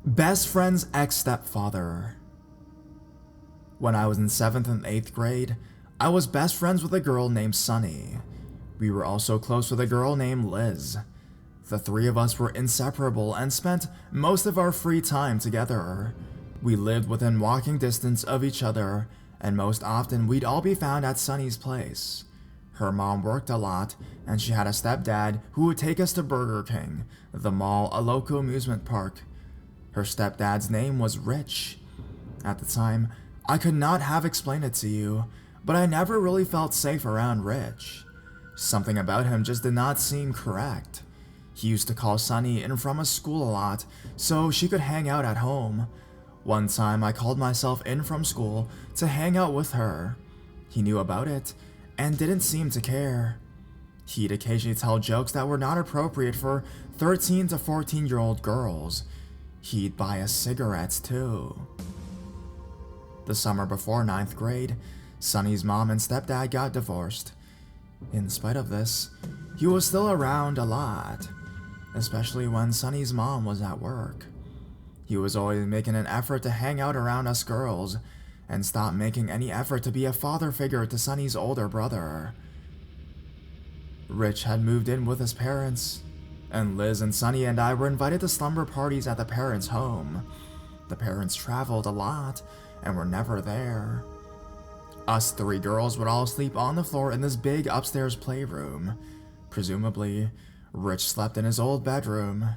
Best friend's ex-stepfather. When I was in 7th and 8th grade, I was best friends with a girl named Sunny. We were also close with a girl named Liz. The three of us were inseparable and spent most of our free time together. We lived within walking distance of each other, and most often we'd all be found at Sunny's place. Her mom worked a lot, and she had a stepdad who would take us to Burger King, the mall, a local amusement park. Her stepdad's name was Rich. At the time, I could not have explained it to you, but I never really felt safe around Rich. Something about him just did not seem correct. He used to call Sunny in from a school a lot so she could hang out at home. One time I called myself in from school to hang out with her. He knew about it and didn't seem to care. He'd occasionally tell jokes that were not appropriate for 13 to 14-year-old girls. He'd buy us cigarettes too. The summer before 9th grade, Sunny's mom and stepdad got divorced. In spite of this, he was still around a lot, especially when Sunny's mom was at work. He was always making an effort to hang out around us girls and stop making any effort to be a father figure to Sunny's older brother. Rich had moved in with his parents, and Liz and Sunny and I were invited to slumber parties at the parents' home. The parents traveled a lot and were never there. Us three girls would all sleep on the floor in this big upstairs playroom. Presumably, Rich slept in his old bedroom.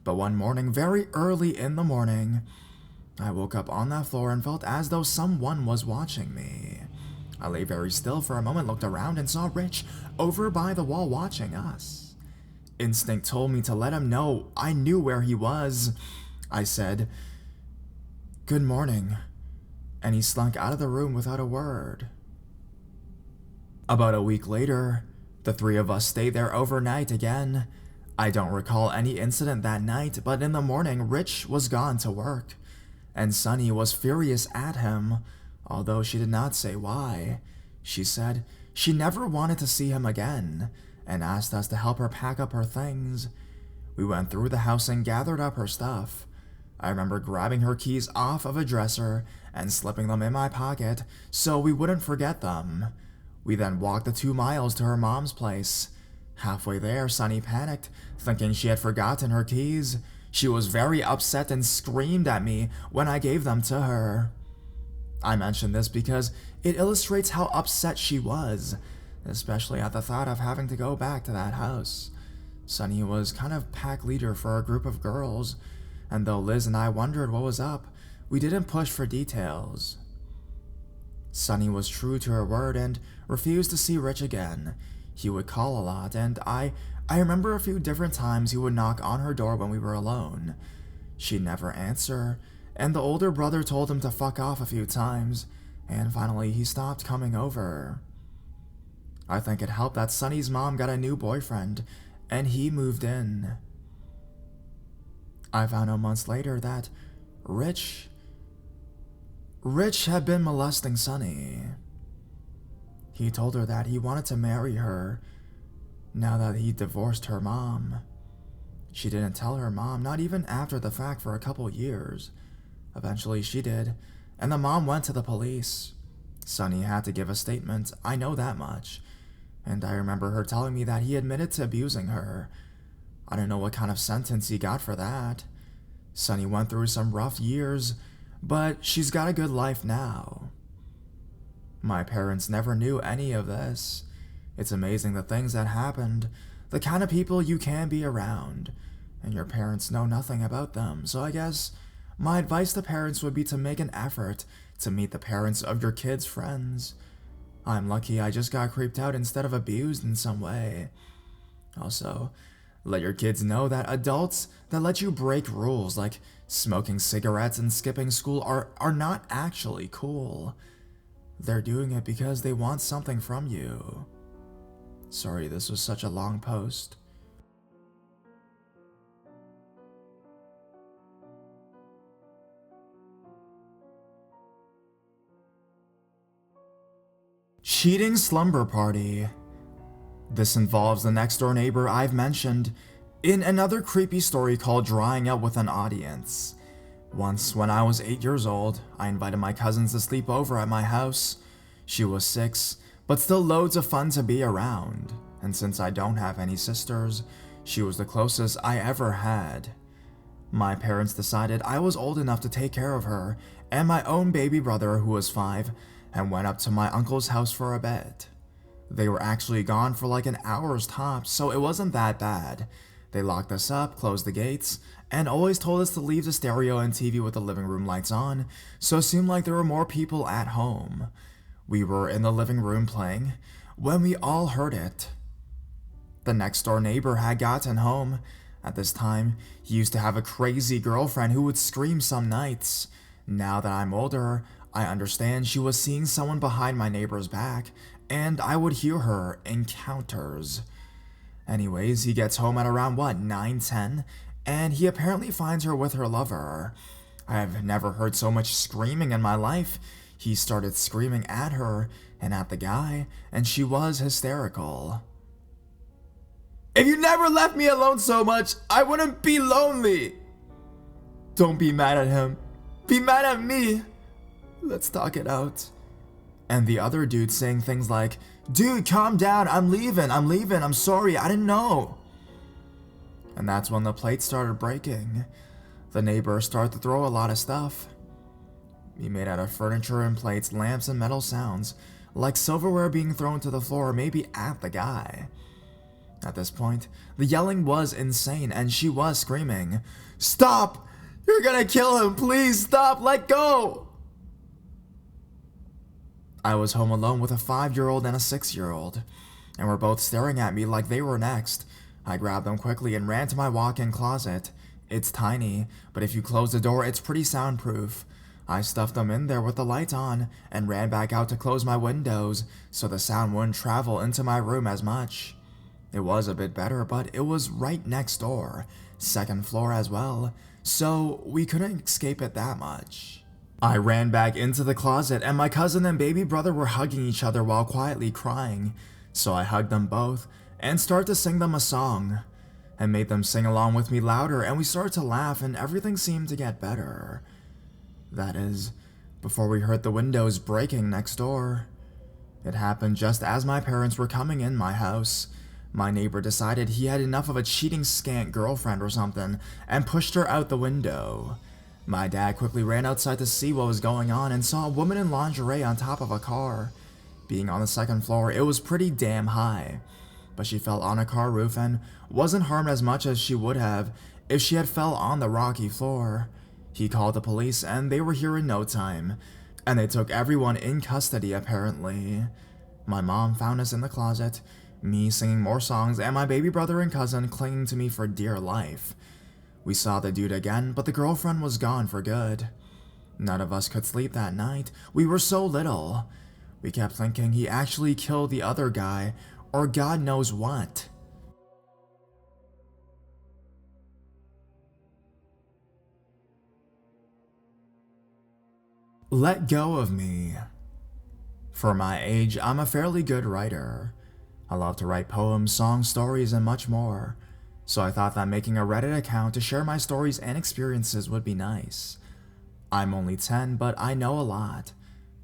But one morning, very early in the morning, I woke up on that floor and felt as though someone was watching me. I lay very still for a moment, looked around, and saw Rich over by the wall watching us. Instinct told me to let him know I knew where he was. I said, "Good morning," and he slunk out of the room without a word. About a week later, the three of us stayed there overnight again. I don't recall any incident that night, but in the morning, Rich was gone to work, and Sunny was furious at him, although she did not say why. She said she never wanted to see him again, and asked us to help her pack up her things. We went through the house and gathered up her stuff. I remember grabbing her keys off of a dresser and slipping them in my pocket so we wouldn't forget them. We then walked the 2 miles to her mom's place. Halfway there, Sunny panicked, thinking she had forgotten her keys. She was very upset and screamed at me when I gave them to her. I mention this because it illustrates how upset she was, especially at the thought of having to go back to that house. Sunny was kind of pack leader for a group of girls, and though Liz and I wondered what was up, we didn't push for details. Sunny was true to her word and refused to see Rich again. He would call a lot, and I remember a few different times he would knock on her door when we were alone. She'd never answer, and the older brother told him to fuck off a few times, and finally he stopped coming over. I think it helped that Sunny's mom got a new boyfriend, and he moved in. I found out months later that Rich had been molesting Sunny. He told her that he wanted to marry her now that he divorced her mom. She didn't tell her mom, not even after the fact, for a couple years. Eventually she did, and the mom went to the police. Sunny had to give a statement, I know that much. And I remember her telling me that he admitted to abusing her. I don't know what kind of sentence he got for that. Sunny went through some rough years, but she's got a good life now. My parents never knew any of this. It's amazing the things that happened, the kind of people you can be around, and your parents know nothing about them. So I guess my advice to parents would be to make an effort to meet the parents of your kids' friends. I'm lucky I just got creeped out instead of abused in some way. Also, let your kids know that adults that let you break rules like smoking cigarettes and skipping school are not actually cool. They're doing it because they want something from you. Sorry, this was such a long post. Cheating slumber party. This involves the next door neighbor I've mentioned in another creepy story called Drying Out with an Audience. Once, when I was 8 years old, I invited my cousins to sleep over at my house. She was 6, but still loads of fun to be around, and since I don't have any sisters, she was the closest I ever had. My parents decided I was old enough to take care of her and my own baby brother who was 5, and went up to my uncle's house for a bit. They were actually gone for like an hour's tops, so it wasn't that bad. They locked us up, closed the gates, and always told us to leave the stereo and TV with the living room lights on, so it seemed like there were more people at home. We were in the living room playing when we all heard it. The next door neighbor had gotten home. At this time, he used to have a crazy girlfriend who would scream some nights. Now that I'm older, I understand she was seeing someone behind my neighbor's back, and I would hear her encounters. Anyways, he gets home at around 9-10, and he apparently finds her with her lover. I've never heard so much screaming in my life. He started screaming at her and at the guy, and she was hysterical. "If you never left me alone so much, I wouldn't be lonely. Don't be mad at him. Be mad at me. Let's talk it out." And the other dude saying things like, "Dude, calm down. I'm leaving. I'm sorry. I didn't know." And that's when the plates started breaking. The neighbors started to throw a lot of stuff. We made out of furniture and plates, lamps, and metal sounds, like silverware being thrown to the floor, maybe at the guy. At this point, the yelling was insane, and she was screaming, "Stop! You're gonna kill him! Please stop! Let go!" I was home alone with a 5-year-old and a 6-year-old, and were both staring at me like they were next. I grabbed them quickly and ran to my walk-in closet. It's tiny, but if you close the door, it's pretty soundproof. I stuffed them in there with the light on, and ran back out to close my windows so the sound wouldn't travel into my room as much. It was a bit better, but it was right next door, 2nd floor as well, so we couldn't escape it that much. I ran back into the closet, and my cousin and baby brother were hugging each other while quietly crying, so I hugged them both and started to sing them a song, and made them sing along with me louder, and we started to laugh, and everything seemed to get better. That is, before we heard the windows breaking next door. It happened just as my parents were coming in my house. My neighbor decided he had enough of a cheating scant girlfriend or something, and pushed her out the window. My dad quickly ran outside to see what was going on and saw a woman in lingerie on top of a car. Being on the 2nd floor, it was pretty damn high, but she fell on a car roof and wasn't harmed as much as she would have if she had fell on the rocky floor. He called the police, and they were here in no time, and they took everyone in custody apparently. My mom found us in the closet, me singing more songs, and my baby brother and cousin clinging to me for dear life. We saw the dude again, but the girlfriend was gone for good. None of us could sleep that night. We were so little. We kept thinking he actually killed the other guy, or God knows what. Let go of me. For my age, I'm a fairly good writer. I love to write poems, songs, stories, and much more, so I thought that making a Reddit account to share my stories and experiences would be nice. I'm only 10, but I know a lot.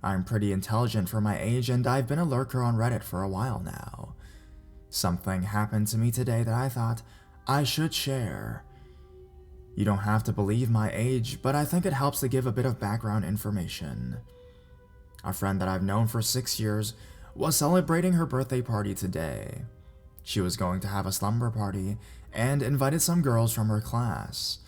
I'm pretty intelligent for my age, and I've been a lurker on Reddit for a while now. Something happened to me today that I thought I should share. You don't have to believe my age, but I think it helps to give a bit of background information. A friend that I've known for 6 years was celebrating her birthday party today. She was going to have a slumber party and invited some girls from her class.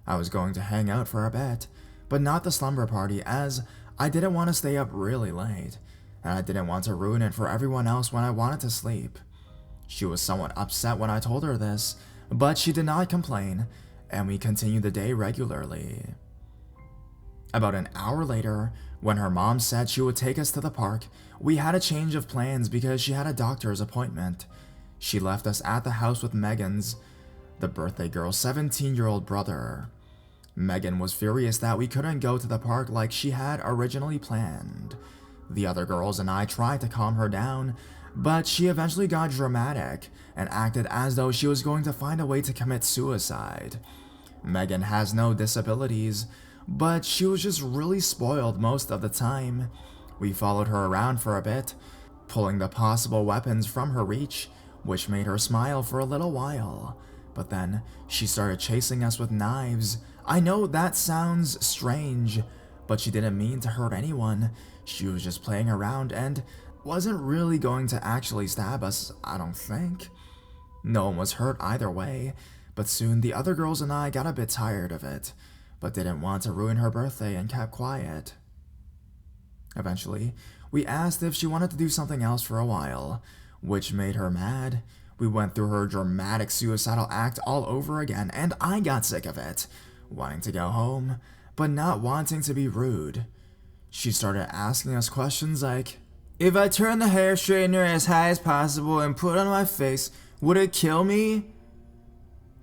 I was going to hang out for a bit, but not the slumber party, as I didn't want to stay up really late, and I didn't want to ruin it for everyone else when I wanted to sleep. She was somewhat upset when I told her this, but she did not complain, and we continued the day regularly. About an hour later, when her mom said she would take us to the park, we had a change of plans because she had a doctor's appointment. She left us at the house with Megan's, the birthday girl's 17-year-old brother. Megan was furious that we couldn't go to the park like she had originally planned. The other girls and I tried to calm her down, but she eventually got dramatic and acted as though she was going to find a way to commit suicide. Megan has no disabilities, but she was just really spoiled most of the time. We followed her around for a bit, pulling the possible weapons from her reach, which made her smile for a little while. But then she started chasing us with knives. I know that sounds strange, but she didn't mean to hurt anyone. She was just playing around and wasn't really going to actually stab us, I don't think. No one was hurt either way, but soon the other girls and I got a bit tired of it, but didn't want to ruin her birthday and kept quiet. Eventually, we asked if she wanted to do something else for a while, which made her mad. We went through her dramatic suicidal act all over again, and I got sick of it, wanting to go home, but not wanting to be rude. She started asking us questions like, if I turn the hair straightener as high as possible and put it on my face, would it kill me?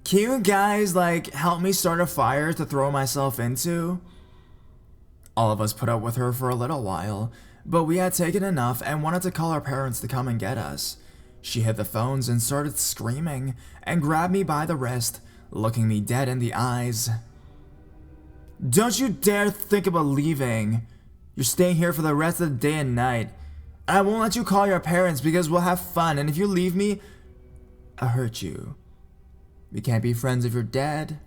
Can you guys, help me start a fire to throw myself into? All of us put up with her for a little while, but we had taken enough and wanted to call our parents to come and get us. She hit the phones and started screaming and grabbed me by the wrist, looking me dead in the eyes. Don't you dare think about leaving. You're staying here for the rest of the day and night. I won't let you call your parents because we'll have fun, and if you leave me, I'll hurt you. We can't be friends if you're dead.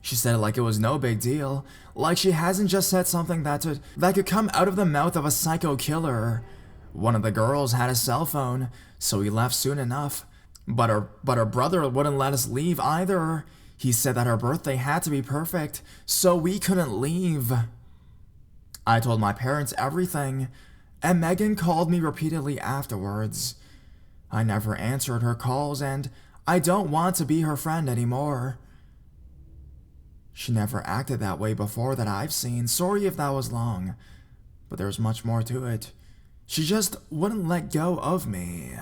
She said it like it was no big deal, like she hasn't just said something that could come out of the mouth of a psycho killer. One of the girls had a cell phone, so we left soon enough. But her brother wouldn't let us leave either. He said that her birthday had to be perfect, so we couldn't leave. I told my parents everything, and Megan called me repeatedly afterwards. I never answered her calls, and I don't want to be her friend anymore. She never acted that way before that I've seen. Sorry if that was long, but there's much more to it. She just wouldn't let go of me.